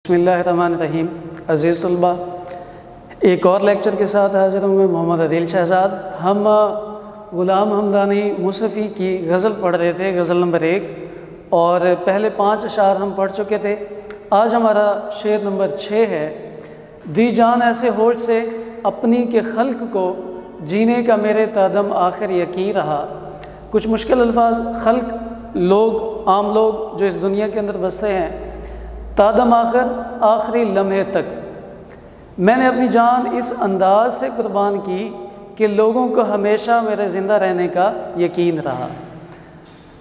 बिस्मिल्लाहिर्रहमानिर्रहीम। अज़ीज़ तलबा, एक और लेक्चर के साथ हाज़िर हूँ मैं मोहम्मद अदील शहज़ाद। हम ग़ुलाम हमदानी मुसफ़ी की गज़ल पढ़ रहे थे, गज़ल नंबर 1, और पहले 5 अशार हम पढ़ चुके थे। आज हमारा शेर नंबर 6 है। दी जान ऐसे होठ से अपनी के खल्क़ को, जीने का मेरे तादम आखिर यकीन रहा। कुछ मुश्किल अल्फाज। खल्क़, लोग, आम लोग जो इस दुनिया के अंदर बसते हैं। तादम आखिर, आखिरी लम्हे तक। मैंने अपनी जान इस अंदाज से कुर्बान की कि लोगों को हमेशा मेरे ज़िंदा रहने का यकीन रहा।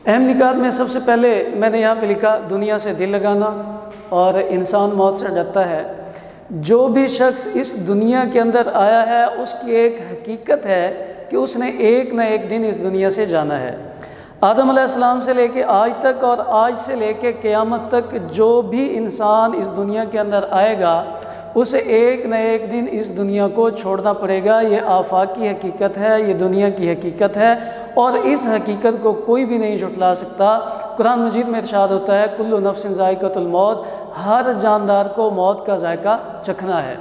अहम निकात में सबसे पहले मैंने यहाँ पे लिखा, दुनिया से दिल लगाना और इंसान मौत से डरता है। जो भी शख्स इस दुनिया के अंदर आया है उसकी एक हकीकत है कि उसने एक न एक दिन इस दुनिया से जाना है। आदम अलैहिस्सलाम से लेके आज तक और आज से लेके क़यामत तक जो भी इंसान इस दुनिया के अंदर आएगा उसे एक न एक दिन इस दुनिया को छोड़ना पड़ेगा। ये आफाक की हकीकत है, ये दुनिया की हकीकत है और इस हकीकत को कोई भी नहीं झुठला सकता। कुरान मजीद में इरशाद होता है, कुल्लु नफ्सिन ज़ाइक़तुल मौत, हर जानदार को मौत का जायका चखना है।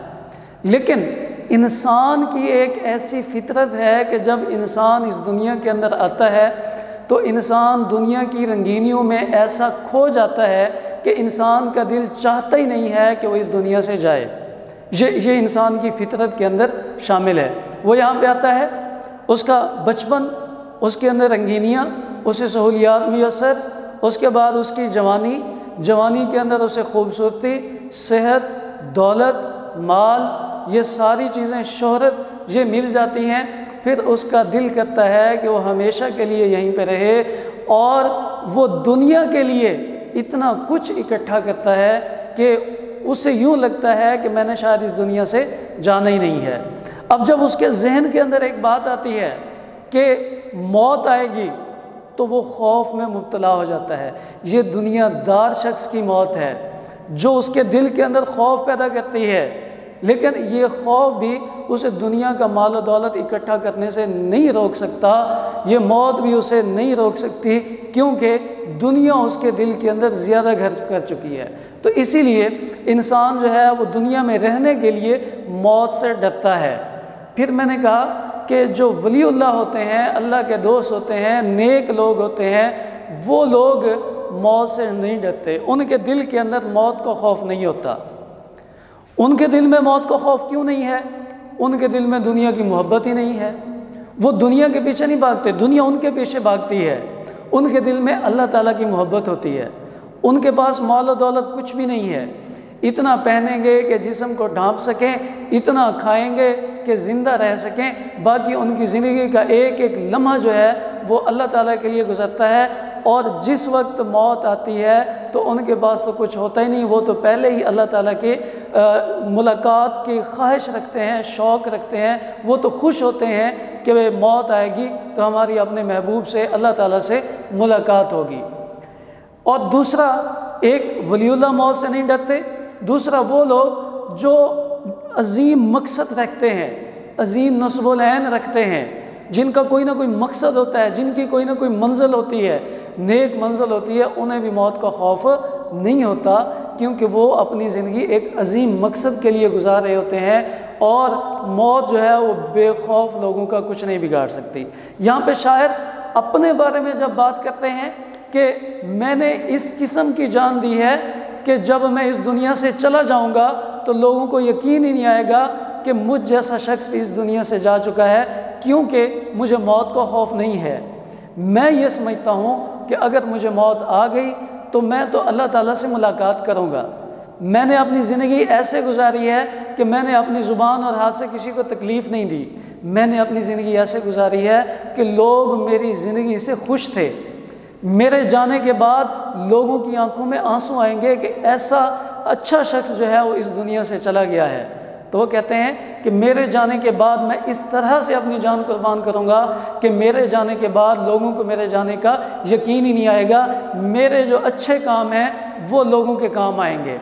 लेकिन इंसान की एक ऐसी फितरत है कि जब इंसान इस दुनिया के अंदर आता है तो इंसान दुनिया की रंगीनियों में ऐसा खो जाता है कि इंसान का दिल चाहता ही नहीं है कि वो इस दुनिया से जाए। ये इंसान की फितरत के अंदर शामिल है। वो यहाँ पे आता है, उसका बचपन, उसके अंदर रंगीनियाँ, उसे सहूलियात मुयस्सर, उसके बाद उसकी जवानी, जवानी के अंदर उसे खूबसूरती, सेहत, दौलत, माल, ये सारी चीज़ें, शोहरत, ये मिल जाती हैं। फिर उसका दिल करता है कि वो हमेशा के लिए यहीं पे रहे और वो दुनिया के लिए इतना कुछ इकट्ठा करता है कि उसे यूँ लगता है कि मैंने शायद इस दुनिया से जाना ही नहीं है। अब जब उसके जहन के अंदर एक बात आती है कि मौत आएगी तो वो खौफ में मुब्तला हो जाता है। ये दुनियादार शख्स की मौत है जो उसके दिल के अंदर खौफ पैदा करती है। लेकिन ये खौफ भी उसे दुनिया का माल और दौलत इकट्ठा करने से नहीं रोक सकता। ये मौत भी उसे नहीं रोक सकती क्योंकि दुनिया उसके दिल के अंदर ज़्यादा घर कर चुकी है। तो इसीलिए इंसान जो है वो दुनिया में रहने के लिए मौत से डरता है। फिर मैंने कहा कि जो वलीउल्लाह होते हैं, अल्लाह के दोस्त होते हैं, नेक लोग होते हैं, वो लोग मौत से नहीं डरते। उनके दिल के अंदर मौत का खौफ नहीं होता। उनके दिल में मौत का खौफ क्यों नहीं है? उनके दिल में दुनिया की मोहब्बत ही नहीं है। वो दुनिया के पीछे नहीं भागते, दुनिया उनके पीछे भागती है। उनके दिल में अल्लाह ताला की मोहब्बत होती है। उनके पास माल और दौलत कुछ भी नहीं है। इतना पहनेंगे कि जिस्म को ढांप सकें, इतना खाएंगे कि ज़िंदा रह सकें। बाकी उनकी ज़िंदगी का एक एक लम्हा जो है वो अल्लाह ताला के लिए गुजरता है। और जिस वक्त मौत आती है तो उनके पास तो कुछ होता ही नहीं। वो तो पहले ही अल्लाह ताला के मुलाकात की ख्वाहिश रखते हैं, शौक़ रखते हैं। वो तो खुश होते हैं कि वे मौत आएगी तो हमारी अपने महबूब से, अल्लाह ताला से मुलाकात होगी। और दूसरा, एक वलीउल्लाह मौत से नहीं डरते। दूसरा, वो लोग जो अजीम मकसद रखते हैं, अजीम नस्बुल ऐन रखते हैं, जिनका कोई ना कोई मकसद होता है, जिनकी कोई ना कोई मंजिल होती है, नेक मंजिल होती है, उन्हें भी मौत का खौफ नहीं होता क्योंकि वो अपनी ज़िंदगी एक अजीम मकसद के लिए गुजार रहे होते हैं। और मौत जो है वो बेखौफ लोगों का कुछ नहीं बिगाड़ सकती। यहाँ पे शायर अपने बारे में जब बात करते हैं कि मैंने इस किस्म की जान दी है कि जब मैं इस दुनिया से चला जाऊँगा तो लोगों को यकीन ही नहीं आएगा कि मुझ जैसा शख्स भी इस दुनिया से जा चुका है, क्योंकि मुझे मौत का खौफ नहीं है। मैं ये समझता हूँ कि अगर मुझे मौत आ गई तो मैं तो अल्लाह ताला से मुलाकात करूँगा। मैंने अपनी ज़िंदगी ऐसे गुजारी है कि मैंने अपनी ज़ुबान और हाथ से किसी को तकलीफ़ नहीं दी। मैंने अपनी ज़िंदगी ऐसे गुजारी है कि लोग मेरी ज़िंदगी से खुश थे। मेरे जाने के बाद लोगों की आंखों में आंसू आएंगे कि ऐसा अच्छा शख्स जो है वो इस दुनिया से चला गया है। तो वो कहते हैं कि मेरे जाने के बाद मैं इस तरह से अपनी जान कुर्बान करूंगा कि मेरे जाने के बाद लोगों को मेरे जाने का यकीन ही नहीं आएगा। मेरे जो अच्छे काम हैं वो लोगों के काम आएंगे,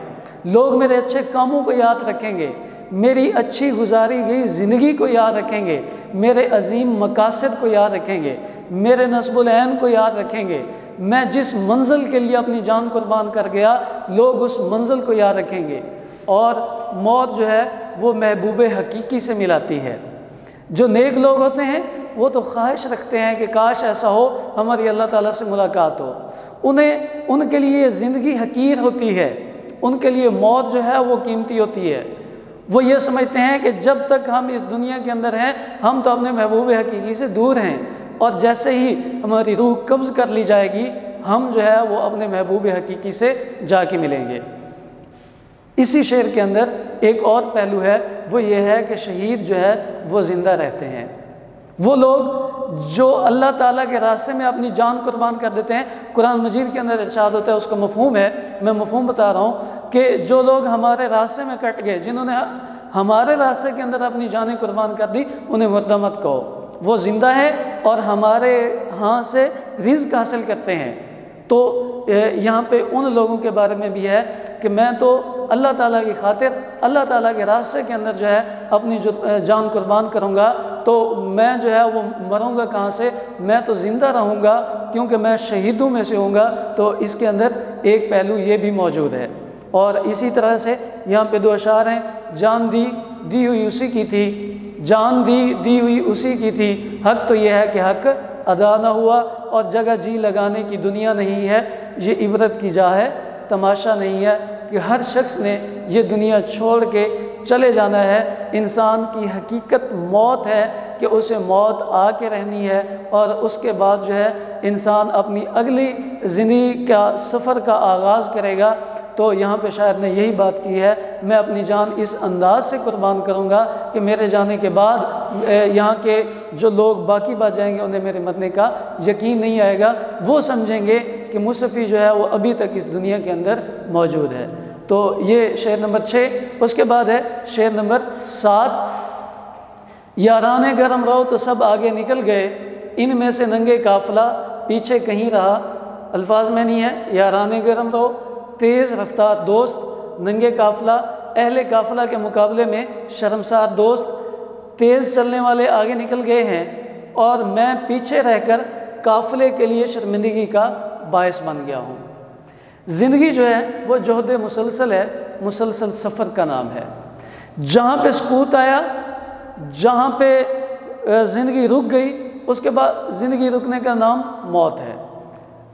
लोग मेरे अच्छे कामों को याद रखेंगे, मेरी अच्छी गुजारी गई ज़िंदगी को याद रखेंगे, मेरे अजीम मकासद को याद रखेंगे, मेरे नस्बुल ऐन को याद रखेंगे, मैं जिस मंजिल के लिए अपनी जान कुर्बान कर गया, लोग उस मंजिल को याद रखेंगे। और मौत जो है वो महबूब हकीकी से मिलाती है। जो नेक लोग होते हैं वो तो ख्वाहिश रखते हैं कि काश ऐसा हो, हमारी अल्लाह ताला से मुलाकात हो। उन्हें उनके लिए ज़िंदगी हकीर होती है, उनके लिए मौत जो है वो कीमती होती है। वो ये समझते हैं कि जब तक हम इस दुनिया के अंदर हैं हम तो अपने महबूब हकीकी से दूर हैं, और जैसे ही हमारी रूह कब्ज़ कर ली जाएगी हम जो है वो अपने महबूब हकीकी से जाके मिलेंगे। इसी शेर के अंदर एक और पहलू है, वो ये है कि शहीद जो है वो ज़िंदा रहते हैं। वो लोग जो अल्लाह ताला के रास्ते में अपनी जान कुर्बान कर देते हैं, कुरान मजीद के अंदर इरशाद होता है, उसका मफ़हूम है, मैं मफ़हूम बता रहा हूँ कि जो लोग हमारे रास्ते में कट गए, जिन्होंने हमारे रास्ते के अंदर अपनी जानें कुर्बान कर दी, उन्हें मुर्दा मत कहो, वो ज़िंदा है और हमारे यहाँ से रिज़्क़ हासिल करते हैं। तो यहाँ पे उन लोगों के बारे में भी है कि मैं तो अल्लाह ताला की खातिर अल्लाह ताला के रास्ते के अंदर जो है अपनी जो जान कुर्बान करूँगा, तो मैं जो है वो मरूँगा कहाँ से, मैं तो ज़िंदा रहूँगा क्योंकि मैं शहीदों में से होऊंगा। तो इसके अंदर एक पहलू ये भी मौजूद है। और इसी तरह से यहाँ पे दो अशार हैं, जान दी हुई उसी की थी, जान दी हुई उसी की थी, हक तो यह है कि हक अदा न हुआ, और जगह जी लगाने की दुनिया नहीं है, ये इबरत की जा है तमाशा नहीं है, कि हर शख्स ने ये दुनिया छोड़ के चले जाना है। इंसान की हकीकत मौत है कि उसे मौत आके रहनी है, और उसके बाद जो है इंसान अपनी अगली ज़िंदगी का सफ़र का आगाज़ करेगा। तो यहाँ पे शायद ने यही बात की है, मैं अपनी जान इस अंदाज से कुर्बान करूँगा कि मेरे जाने के बाद यहाँ के जो लोग बाकी बात जाएंगे उन्हें मेरे मरने का यकीन नहीं आएगा, वो समझेंगे कि मुसफ़ी जो है वो अभी तक इस दुनिया के अंदर मौजूद है। तो ये शेर नंबर 6। उसके बाद है शेर नंबर 7, याराने गरम रहो तो सब आगे निकल गए, इनमें से नंगे काफ़िला पीछे कहीं रहा। अल्फाज में नहीं है, याराने गरम रहो, तेज़ रफ्तार दोस्त, नंगे काफ़िला, अहले काफ़िला के मुकाबले में शर्मसार दोस्त, तेज़ चलने वाले आगे निकल गए हैं और मैं पीछे रहकर काफ़िले के लिए शर्मिंदगी का बायस बन गया हूँ। ज़िंदगी जो है वो जोहद मुसलसल है, मुसलसल सफ़र का नाम है। जहाँ पे सुकूत आया, जहाँ पे ज़िंदगी रुक गई, उसके बाद ज़िंदगी रुकने का नाम मौत है।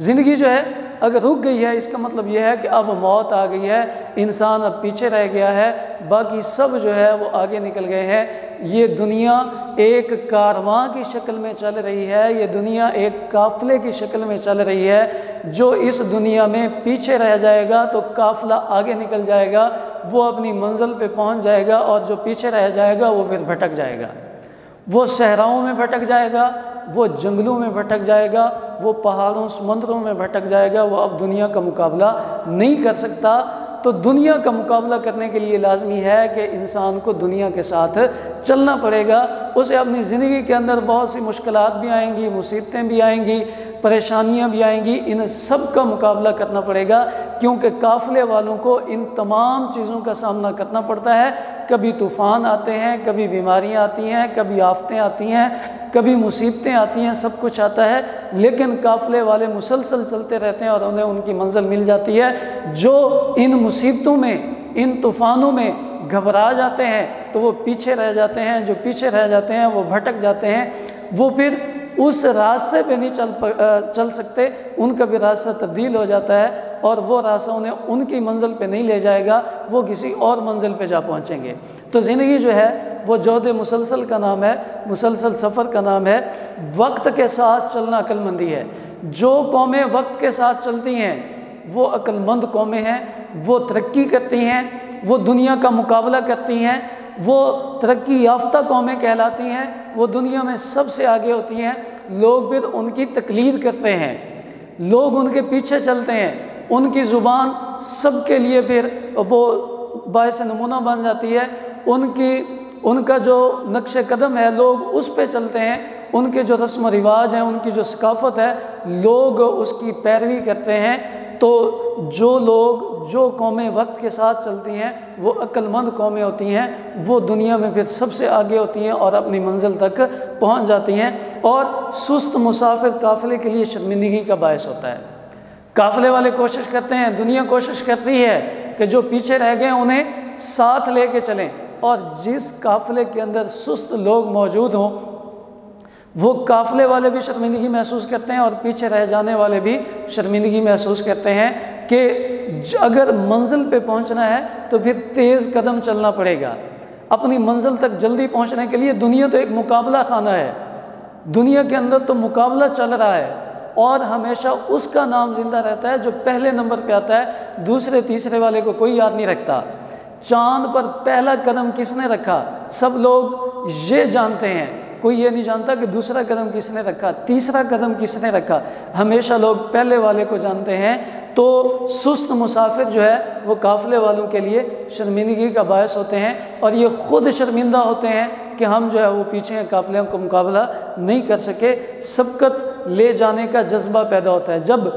ज़िंदगी जो है अगर रुक गई है, इसका मतलब यह है कि अब मौत आ गई है, इंसान अब पीछे रह गया है, बाकी सब जो है वो आगे निकल गए हैं। ये दुनिया एक कारवां की शक्ल में चल रही है, ये दुनिया एक काफ़िले की शक्ल में चल रही है। जो इस दुनिया में पीछे रह जाएगा तो काफ़िला आगे निकल जाएगा, वो अपनी मंजिल पे पहुंच जाएगा, और जो पीछे रह जाएगा वो फिर भटक जाएगा, वो सहराओं में भटक जाएगा, वो जंगलों में भटक जाएगा, वो पहाड़ों समुद्रों में भटक जाएगा, वो अब दुनिया का मुकाबला नहीं कर सकता। तो दुनिया का मुकाबला करने के लिए लाजमी है कि इंसान को दुनिया के साथ चलना पड़ेगा। उसे अपनी ज़िंदगी के अंदर बहुत सी मुश्किलात भी आएंगी, मुसीबतें भी आएंगी, परेशानियां भी आएंगी, इन सब का मुकाबला करना पड़ेगा, क्योंकि काफ़िले वालों को इन तमाम चीज़ों का सामना करना पड़ता है। कभी तूफ़ान आते हैं, कभी बीमारियां आती हैं, कभी आफतें आती हैं, कभी मुसीबतें आती हैं, सब कुछ आता है, लेकिन काफ़िले वाले मुसलसल चलते रहते हैं और उन्हें उनकी मंजिल मिल जाती है। जो इन मुसीबतों में, इन तूफ़ानों में घबरा जाते हैं तो वो पीछे रह जाते हैं, जो पीछे रह जाते हैं वो भटक जाते हैं, वो फिर उस रास्ते पे नहीं चल सकते, उनका भी रास्ता तब्दील हो जाता है और वो रास्ता उन्हें उनकी मंजिल पे नहीं ले जाएगा, वो किसी और मंजिल पे जा पहुँचेंगे। तो ज़िंदगी जो है वो जोहद मुसलसल का नाम है, मुसलसल सफ़र का नाम है। वक्त के साथ चलना अक्लमंदी है। जो कौमें वक्त के साथ चलती हैं वो अक्लमंद कौमें हैं, वो तरक्की करती हैं, वो दुनिया का मुकाबला करती हैं, वो तरक्की याफ्ता कौमें कहलाती हैं, वो दुनिया में सबसे आगे होती हैं। लोग फिर उनकी तकलीद करते हैं, लोग उनके पीछे चलते हैं, उनकी ज़ुबान सबके लिए फिर वो बायस नमूना बन जाती है। उनका जो नक्श कदम है लोग उस पे चलते हैं, उनके जो रस्म रिवाज हैं, उनकी जो सकाफ़त है, लोग उसकी पैरवी करते हैं। तो जो लोग, जो कौमें वक्त के साथ चलती हैं वो अक्लमंद कौमें होती हैं, वो दुनिया में फिर सबसे आगे होती हैं और अपनी मंजिल तक पहुंच जाती हैं। और सुस्त मुसाफिर काफ़िले के लिए शर्मिंदगी का बायस होता है। काफ़िले वाले कोशिश करते हैं, दुनिया कोशिश करती है कि जो पीछे रह गए उन्हें साथ लेके चलें, और जिस काफ़िले के अंदर सुस्त लोग मौजूद हों वो काफ़िले वाले भी शर्मिंदगी महसूस करते हैं और पीछे रह जाने वाले भी शर्मिंदगी महसूस करते हैं कि अगर मंजिल पे पहुंचना है तो फिर तेज़ कदम चलना पड़ेगा। अपनी मंजिल तक जल्दी पहुंचने के लिए दुनिया तो एक मुकाबला खाना है, दुनिया के अंदर तो मुकाबला चल रहा है और हमेशा उसका नाम जिंदा रहता है जो पहले नंबर पे आता है, दूसरे तीसरे वाले को कोई याद नहीं रखता। चांद पर पहला कदम किसने रखा सब लोग ये जानते हैं, कोई ये नहीं जानता कि दूसरा कदम किसने रखा, तीसरा कदम किसने रखा, हमेशा लोग पहले वाले को जानते हैं। तो सुस्त मुसाफिर जो है वो काफ़िले वालों के लिए शर्मिंदगी का बायस होते हैं और ये ख़ुद शर्मिंदा होते हैं कि हम जो है वो पीछे काफ़िलों का मुकाबला नहीं कर सके। सबकत ले जाने का जज्बा पैदा होता है जब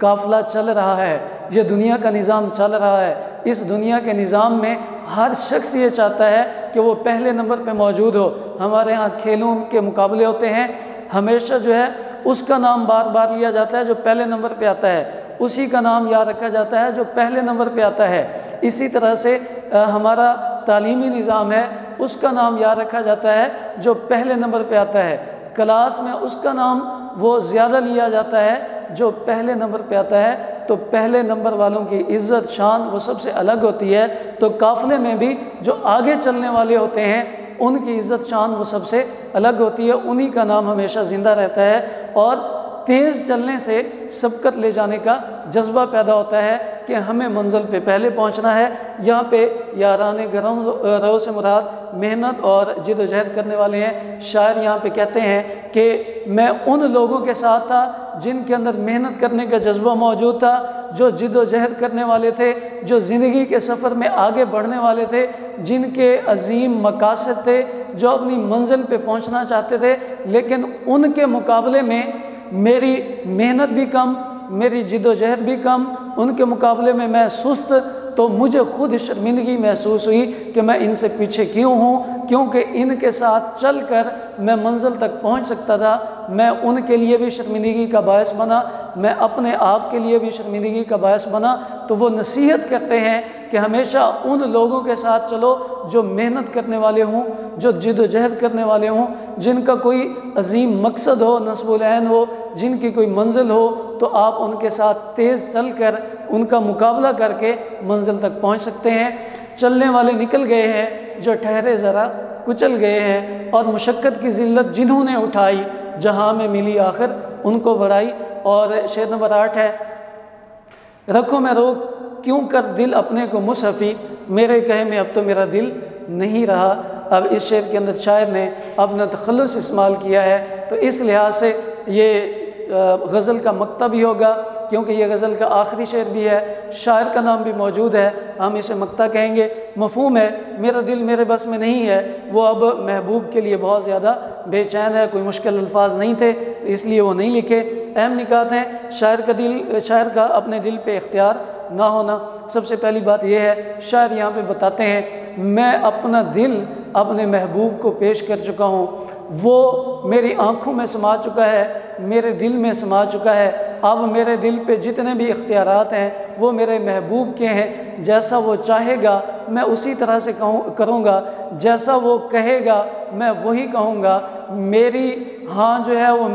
काफ़िला चल रहा है, ये दुनिया का निज़ाम चल रहा है। इस दुनिया के निज़ाम में हर शख्स ये चाहता है कि वो पहले नंबर पे मौजूद हो। हमारे यहाँ खेलों के मुकाबले होते हैं, हमेशा जो है उसका नाम बार बार लिया जाता है जो पहले नंबर पे आता है, उसी का नाम याद रखा जाता है जो पहले नंबर पे आता है। इसी तरह से हमारा तालीमी निज़ाम है, उसका नाम याद रखा जाता है जो पहले नंबर पे आता है। क्लास में उसका नाम वो ज़्यादा लिया जाता है जो पहले नंबर पे आता है। तो पहले नंबर वालों की इज़्ज़त शान वो सबसे अलग होती है। तो काफ़िले में भी जो आगे चलने वाले होते हैं उनकी इज़्ज़त शान वो सबसे अलग होती है, उन्हीं का नाम हमेशा ज़िंदा रहता है और तेज़ चलने से सबकत ले जाने का जज्बा पैदा होता है कि हमें मंजिल पे पहले पहुंचना है। यहाँ पे याराने गरम रो से मुराद मेहनत और जिद्दोजहद करने वाले हैं। शायर यहाँ पे कहते हैं कि मैं उन लोगों के साथ था जिनके अंदर मेहनत करने का जज्बा मौजूद था, जो जिद्दोजहद करने वाले थे, जो ज़िंदगी के सफ़र में आगे बढ़ने वाले थे, जिनके अजीम मकासद थे, जो अपनी मंजिल पे पहुँचना चाहते थे। लेकिन उनके मुकाबले में मेरी मेहनत भी कम, मेरी जिद्दोजहद भी कम, उनके मुकाबले में मैं सुस्त। तो मुझे खुद शर्मिंदगी महसूस हुई कि मैं इनसे पीछे क्यों हूँ, क्योंकि इनके साथ चलकर मैं मंजिल तक पहुँच सकता था। मैं उनके लिए भी शर्मिंदगी का बायस बना, मैं अपने आप के लिए भी शर्मिंदगी का बायस बना। तो वो नसीहत करते हैं कि हमेशा उन लोगों के साथ चलो जो मेहनत करने वाले हों, जो जिद्दोजहद करने वाले हों, जिनका कोई अजीम मकसद हो, नस्बुल ऐन हो, जिनकी कोई मंजिल हो। तो आप उनके साथ तेज़ चलकर उनका मुकाबला करके मंजिल तक पहुंच सकते हैं। चलने वाले निकल गए हैं, जो ठहरे ज़रा कुचल गए हैं, और मुशक्क़त की ज़िल्लत जिन्होंने उठाई, जहां में मिली आखिर उनको बढ़ाई। और शेर नंबर 8 है, रखो मैं रोक क्यों कर दिल अपने को मुसफ़ी, मेरे कहे में अब तो मेरा दिल नहीं रहा। अब इस शेर के अंदर शायर ने अपना तखल्लुस इस्तेमाल किया है, तो इस लिहाज से ये गज़ल का मक्ता भी होगा, क्योंकि ये गज़ल का आखिरी शेर भी है, शायर का नाम भी मौजूद है, हम इसे मक्ता कहेंगे। मफ़हूम है मेरा दिल मेरे बस में नहीं है, वो अब महबूब के लिए बहुत ज़्यादा बेचैन है, कोई मुश्किल अल्फाज नहीं थे इसलिए वो नहीं लिखे। अहम निकात हैं शायर का अपने दिल पे इख्तियार ना होना। सबसे पहली बात यह है, शायर यहाँ पे बताते हैं मैं अपना दिल अपने महबूब को पेश कर चुका हूँ, वो मेरी आँखों में समा चुका है, मेरे दिल में समा चुका है। अब मेरे दिल पे जितने भी इख्तियारात हैं वो मेरे महबूब के हैं, जैसा वो चाहेगा मैं उसी तरह से करूँगा, जैसा वो कहेगा मैं वही कहूँगा। मेरी हाँ जो है वो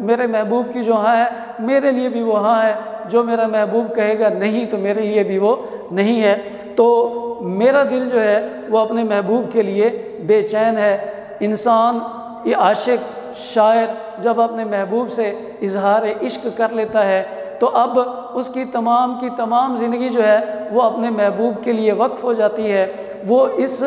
मेरे महबूब की जो हाँ है मेरे लिए भी वो हाँ है, जो मेरा महबूब कहेगा नहीं तो मेरे लिए भी वो नहीं है। तो मेरा दिल जो है वो अपने महबूब के लिए बेचैन है। इंसान ये आशिक शायर जब अपने महबूब से इजहार इश्क कर लेता है तो अब उसकी तमाम की तमाम ज़िंदगी जो है वो अपने महबूब के लिए वक्फ़ हो जाती है। वो इस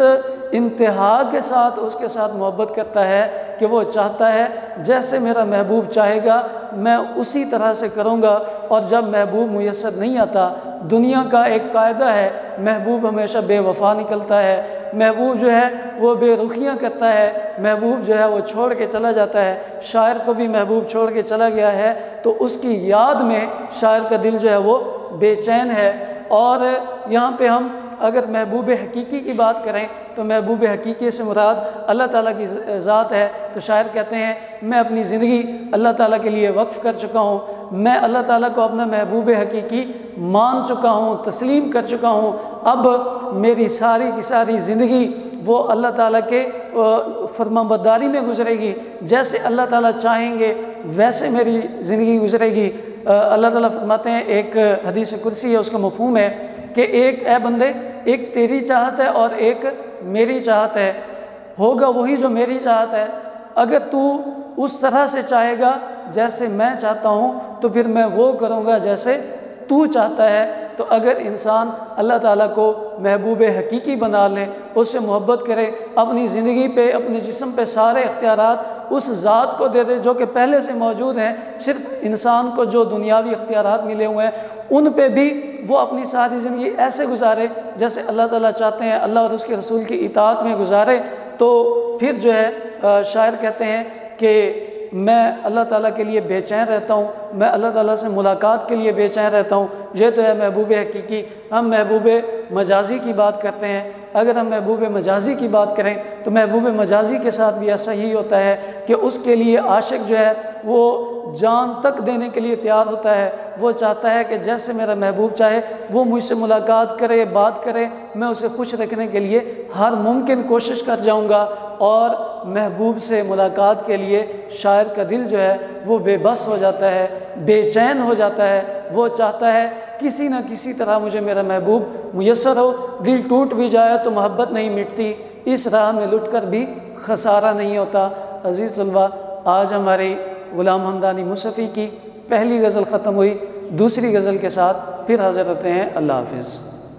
इंतहा के साथ उसके साथ मोहब्बत करता है कि वो चाहता है जैसे मेरा महबूब चाहेगा मैं उसी तरह से करूँगा। और जब महबूब मुयस्सर नहीं आता, दुनिया का एक कायदा है महबूब हमेशा बेवफा निकलता है, महबूब जो है वो बेरुखियाँ करता है, महबूब जो है वो छोड़ के चला जाता है। शायर को भी महबूब छोड़ के चला गया है तो उसकी याद में शायर का दिल जो है वो बेचैन है। और यहाँ पे हम अगर महबूब हकीकी की बात करें तो महबूब हकीकी से मुराद अल्लाह ताला की ज़ात है। तो शायर कहते हैं मैं अपनी ज़िंदगी अल्लाह ताला के लिए वक्फ़ कर चुका हूँ, मैं अल्लाह ताला को अपना महबूब हकीकी मान चुका हूँ, तस्लीम कर चुका हूँ। अब मेरी सारी की सारी ज़िंदगी वो अल्लाह ताला के फरमाबरदारी में गुजरेगी, जैसे अल्लाह ताला चाहेंगे वैसे मेरी ज़िंदगी गुजरेगी। अल्लाह ताला फरमाते हैं, एक हदीस कुर्सी है, उसका मफ़हूम है कि एक ए बंदे, एक तेरी चाहत है और एक मेरी चाहत है, होगा वही जो मेरी चाहत है। अगर तू उस तरह से चाहेगा जैसे मैं चाहता हूँ तो फिर मैं वो करूँगा जैसे तू चाहता है। तो अगर इंसान अल्लाह ताला को महबूब हकीकी बना ले, उससे मोहब्बत करे, अपनी ज़िंदगी पे, अपने जिस्म पे सारे इख्तियारात उस ज़ात को दे दे जो कि पहले से मौजूद हैं, सिर्फ इंसान को जो दुनियावी इख्तियारात मिले हुए हैं उन पे भी वो अपनी सारी ज़िंदगी ऐसे गुजारे जैसे अल्लाह ताला चाहते हैं, अल्लाह और उसके रसूल की इताअत में गुजारे। तो फिर जो है शायर कहते हैं कि मैं अल्लाह ताला के लिए बेचैन रहता हूँ, मैं अल्लाह ताला से मुलाकात के लिए बेचैन रहता हूँ। ये तो है महबूब हकीकी। हम महबूब मजाजी की बात करते हैं, अगर हम महबूब मजाजी की बात करें तो महबूब मजाजी के साथ भी ऐसा ही होता है कि उसके लिए आशिक जो है वो जान तक देने के लिए तैयार होता है। वो चाहता है कि जैसे मेरा महबूब चाहे वो मुझसे मुलाकात करे, बात करे, मैं उसे खुश रखने के लिए हर मुमकिन कोशिश कर जाऊंगा। और महबूब से मुलाकात के लिए शायर का दिल जो है वो बेबस हो जाता है, बेचैन हो जाता है। वो चाहता है किसी न किसी तरह मुझे मेरा महबूब मुयस्सर हो। दिल टूट भी जाए तो मोहब्बत नहीं मिटती, इस राह में लुट कर भी खसारा नहीं होता। अज़ीज़ तलबा, आज हमारी ग़ुलाम हमदानी मुसफ़ी की पहली गज़ल ख़त्म हुई, दूसरी गज़ल के साथ फिर हाज़िर होते हैं। अल्लाह हाफ़िज़।